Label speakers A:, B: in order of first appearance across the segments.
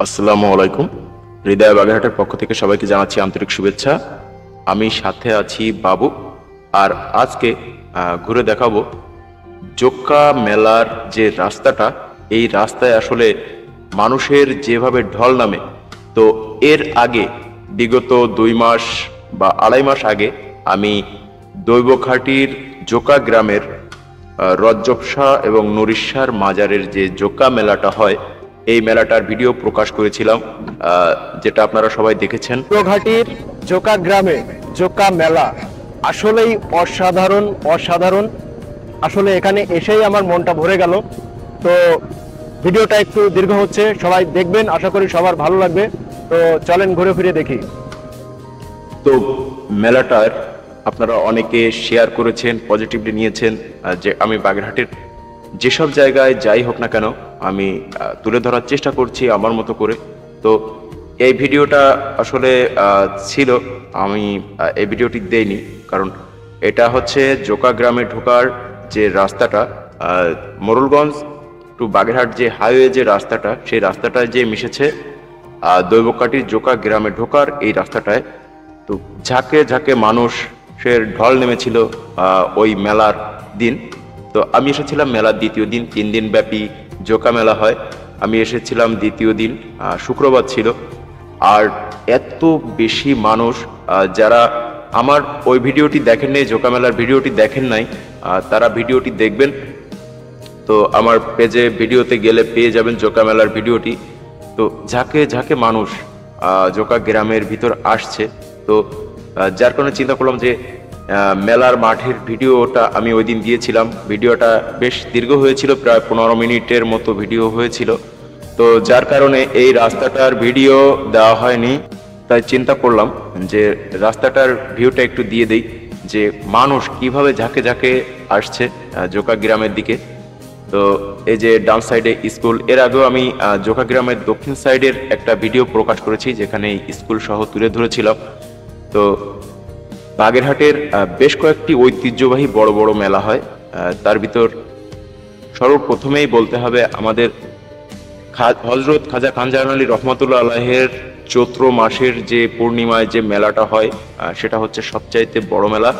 A: আসসালামু আলাইকুম। হৃদয় বাগেরহাটের পক্ষ থেকে সবাইকে জানাচ্ছি আন্তরিক শুভেচ্ছা। আমি সাথে আছি বাবু। আর আজকে ঘুরে দেখাবো জোক্কা মেলার যে রাস্তাটা, এই রাস্তায় আসলে মানুষের যেভাবে ঢল নামে। তো এর আগে বিগত 2 মাস বা 2.5 মাস আগে আমি দৈবখাটির জোকা গ্রামের রজ্জব শাহ এবং নুরিশার মাজারের যে জোকা মেলাটা হয়, এই মেলাটার ভিডিও প্রকাশ করেছিলাম, যেটা আপনারা সবাই দেখেছেন।
B: দৈবঘাটির জোকা গ্রামে জোকা মেলা আসলেই অসাধারণ অসাধারণ। আসলে এখানে এসেই আমার মনটা ভরে গেল। তো ভিডিওটা একটু দীর্ঘ হচ্ছে, সবাই দেখবেন, আশা করি সবার ভালো লাগবে। তো চলেন ঘুরে ফিরে দেখি।
A: তো মেলাটার আপনারা অনেকে শেয়ার করেছেন, পজিটিভলি নিয়েছেন। যে আমি বাগেরহাটের যেসব জায়গায় যাই হোক না কেন, আমি তুলে ধরার চেষ্টা করছি আমার মতো করে। তো এই ভিডিওটা আসলে ছিল, আমি এই ভিডিওটি দেইনি, কারণ এটা হচ্ছে জোকা গ্রামে ঢোকার যে রাস্তাটা, মোরলগঞ্জ টু বাগেরহাট যে হাইওয়ে যে রাস্তাটা, সেই রাস্তাটায় যে মিশেছে দৈবকাটির জোকা গ্রামে ঢোকার এই রাস্তাটায়। তো ঝাঁকে ঝাঁকে মানুষের ঢল নেমেছিল ওই মেলার দিন। তো আমি এসেছিলাম মেলার দ্বিতীয় দিন, 3 দিন ব্যাপী জোকা মেলা হয়। আমি এসেছিলাম দ্বিতীয় দিন, শুক্রবার ছিল। আর এত বেশি মানুষ, যারা আমার ওই ভিডিওটি দেখেন নাই, জোকা মেলার ভিডিওটি দেখেন নাই, তারা ভিডিওটি দেখবেন। তো আমার পেজে ভিডিওতে গেলে পেয়ে যাবেন জোকা মেলার ভিডিওটি। তো ঝাঁকে ঝাঁকে মানুষ জোকা গ্রামের ভিতর আসছে। তো যার কারণে চিন্তা করলাম যে মেলার মাঠের ভিডিওটা আমি ওই দিন দিয়েছিলাম। ভিডিওটা বেশ দীর্ঘ হয়েছিল, প্রায় 15 মিনিটের মতো ভিডিও হয়েছিল। তো যার কারণে এই রাস্তাটার ভিডিও দেওয়া হয়নি। তাই চিন্তা করলাম যে রাস্তাটার ভিউটা একটু দিয়ে দেই, যে মানুষ কিভাবে ঝাঁকে ঝাঁকে আসছে জোকা গ্রামের দিকে। তো এই যে ডান সাইডে স্কুল, এর আগেও আমি জোকা গ্রামের দক্ষিণ সাইডের একটা ভিডিও প্রকাশ করেছি, যেখানে স্কুল সহ তুলে ধরেছিলাম। তো বাগেরহাটের বেশ কয়েকটি ঐতিহ্যবাহী বড় বড় মেলা হয়। তার ভিতর সর্বপ্রথমেই বলতে হবে আমাদের হজরত খাজা খানজাহান আলী রহমতুল্লাহ আলাইহের চৈত্র মাসের যে পূর্ণিমায় যে মেলাটা হয়, সেটা হচ্ছে সবচাইতে বড় মেলা।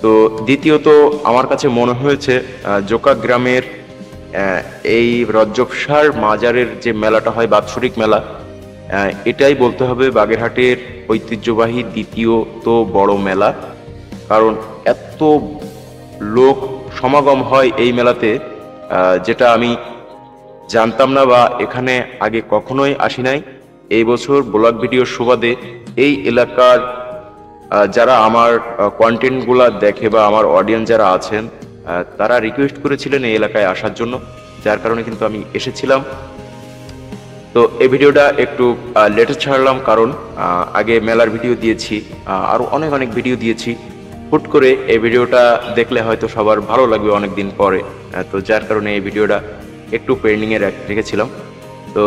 A: তো দ্বিতীয়ত আমার কাছে মনে হয়েছে জোকা গ্রামের এই রজ্জব শাহর মাজারের যে মেলাটা হয়, বাৎসরিক মেলা, এটাই বলতে হবে বাগেরহাটের ঐতিহ্যবাহী দ্বিতীয়ত বড় মেলা। কারণ এত লোক সমাগম হয় এই মেলাতে, যেটা আমি জানতাম না বা এখানে আগে কখনোই আসি নাই। এই বছর ব্লগ ভিডিওর সুবাদে এই এলাকার যারা আমার কন্টেন্টগুলা দেখে বা আমার অডিয়েন্স যারা আছেন, তারা রিকোয়েস্ট করেছিলেন এই এলাকায় আসার জন্য, যার কারণে কিন্তু আমি এসেছিলাম। তো এই ভিডিওটা একটু লেটে ছাড়লাম, কারণ আগে মেলার ভিডিও দিয়েছি, আরও অনেক অনেক ভিডিও দিয়েছি। হুট করে এই ভিডিওটা দেখলে হয়তো সবার ভালো লাগবে অনেক দিন পরে। তো যার কারণে এই ভিডিওটা একটু পেন্ডিংয়ে রেখেছিলাম। তো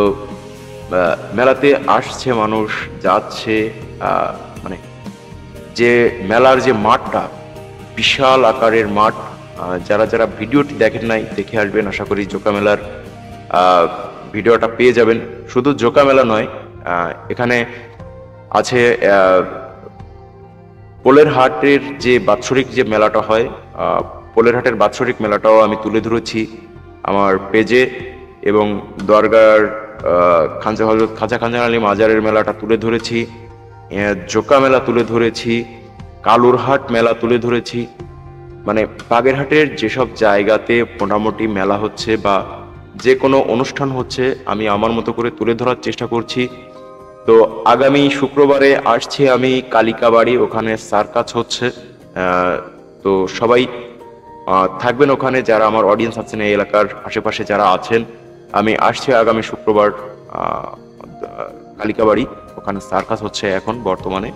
A: মেলাতে আসছে মানুষ, যাচ্ছে, মানে যে মেলার যে মাঠটা, বিশাল আকারের মাঠ। যারা যারা ভিডিওটি দেখেন নাই, দেখে আসবেন। আশা করি জোকা মেলার ভিডিওটা পেয়ে যাবেন। শুধু জোকা মেলা নয়, এখানে আছে পোলের হাটের যে বাৎসরিক যে মেলাটা হয়, পোলের হাটের বাৎসরিক মেলাটাও আমি তুলে ধরেছি আমার পেজে। এবং দরগার হজরত খাজা খানজাহান আলী মাজারের মেলাটা তুলে ধরেছি, জোকা মেলা তুলে ধরেছি, কালুরহাট মেলা তুলে ধরেছি। মানে বাগেরহাটের যেসব জায়গাতে মোটামুটি মেলা হচ্ছে বা যে কোনো অনুষ্ঠান হচ্ছে, আমি আমার মতো করে তুলে ধরার চেষ্টা করছি। তো আগামী শুক্রবারে আসছি আমি কালিকাবাড়ি, ওখানে সার্কাস হচ্ছে। তো সবাই থাকবেন ওখানে, যারা আমার অডিয়েন্স আছেন এই এলাকার আশেপাশে যারা আছেন। আমি আসছি আগামী শুক্রবার কালিকাবাড়ি, ওখানে সার্কাস হচ্ছে এখন বর্তমানে।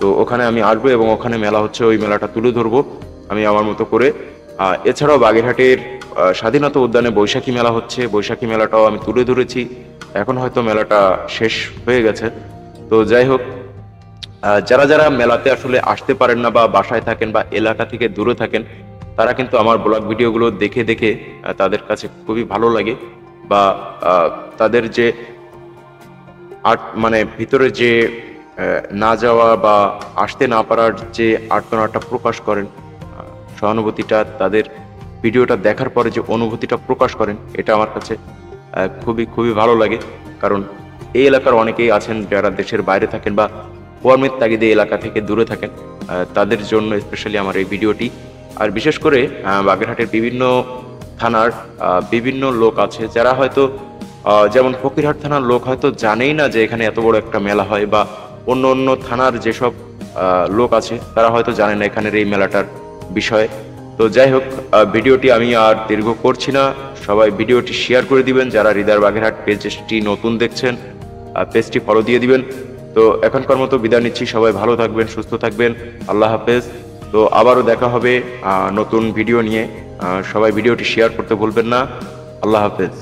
A: তো ওখানে আমি আসবো এবং ওখানে মেলা হচ্ছে, ওই মেলাটা তুলে ধরবো আমি আমার মতো করে। এছাড়াও বাগেরহাটের স্বাধীনতা উদ্যানে বৈশাখী মেলা হচ্ছে, বৈশাখী মেলাটাও আমি তুলে ধরেছি। এখন হয়তো মেলাটা শেষ হয়ে গেছে। তো যাই হোক, যারা যারা মেলাতে আসলে আসতে পারেন না বা বাসায় থাকেন বা এলাকা থেকে দূরে থাকেন, তারা কিন্তু আমার ব্লগ ভিডিওগুলো দেখে দেখে তাদের কাছে খুবই ভালো লাগে, বা তাদের যে মানে ভিতরে যে না যাওয়া বা আসতে না পারার যে আর্তনাদটা প্রকাশ করেন, সহানুভূতিটা, তাদের ভিডিওটা দেখার পরে যে অনুভূতিটা প্রকাশ করেন, এটা আমার কাছে খুবই খুবই ভালো লাগে। কারণ এই এলাকার অনেকেই আছেন যারা দেশের বাইরে থাকেন বা কর্মের তাগিদে এলাকা থেকে দূরে থাকেন, তাদের জন্য স্পেশালি আমার এই ভিডিওটি। আর বিশেষ করে বাগেরহাটের বিভিন্ন থানার বিভিন্ন লোক আছে যারা হয়তো যেমন ফকিরহাট থানার লোক হয়তো জানেই না যে এখানে এত বড় একটা মেলা হয়, বা অন্য অন্য থানার যেসব লোক আছে তারা হয়তো জানে না এখানের এই মেলাটার বিষয়ে। তো যাই হোক, ভিডিওটি আমি আর দীর্ঘ করছি না, সবাই ভিডিওটি শেয়ার করে দিবেন। যারা হৃদয় বাগেরহাট পেজটি নতুন দেখছেন, পেজটি ফলো দিয়ে দিবেন। তো এখনকার মতো বিদায় নিচ্ছি, সবাই ভালো থাকবেন, সুস্থ থাকবেন, আল্লাহ হাফেজ। তো আবারও দেখা হবে নতুন ভিডিও নিয়ে। সবাই ভিডিওটি শেয়ার করতে ভুলবেন না। আল্লাহ হাফেজ।